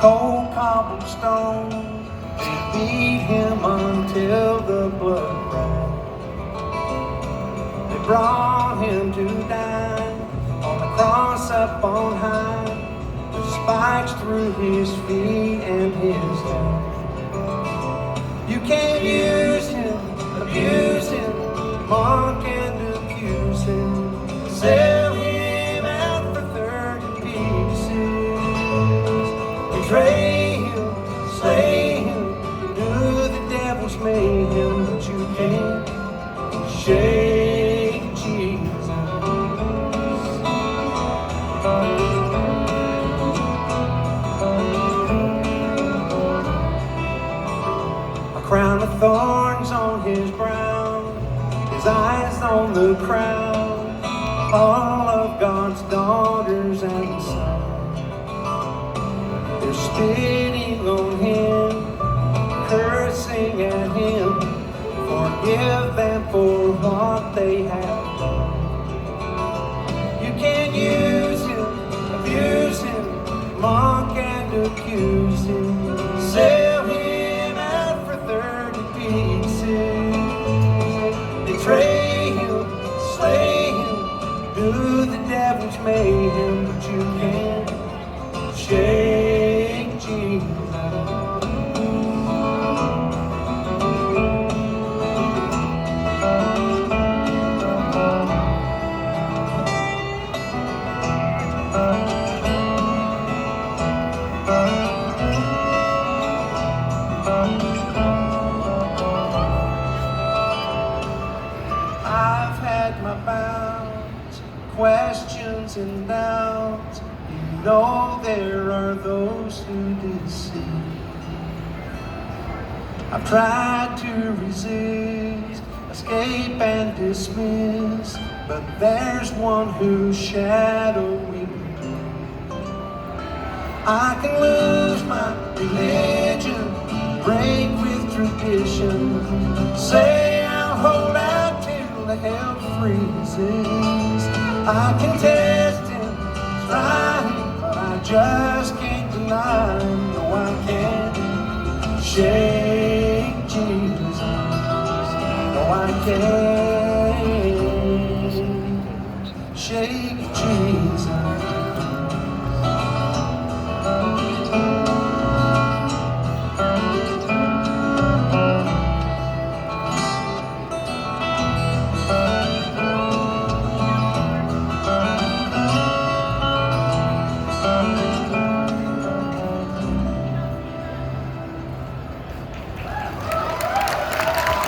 cold cobblestone. They beat him until the blood ran. They brought him to die on the cross up on high, with spikes through his feet and his hands. You can't use him, abuse him, mock and accuse him, sell him out for 30 pieces, betray him, slay him, do the devil's mayhem, but you can't shake Jesus. A crown of thorns on his brow, his eyes on the crowd, all of God's daughters and sons. They're spitting on him, cursing at him, forgive them for what they have done. You can't use him, abuse him, mock and accuse him, sell him out for 30 pieces, betray him, slay him, do the devil's mayhem, but you can't shake Jesus. I've had my bouts, questions and doubts. You know there are those who deceive. I've tried to resist, escape and dismiss, but there's one who's shadowing me. I can lose my religion, break with tradition, say I'll hold out till the hell freezes. I can test him, try him, but I just can't deny him. No, I can't shake Jesus. No, I can't shake Jesus.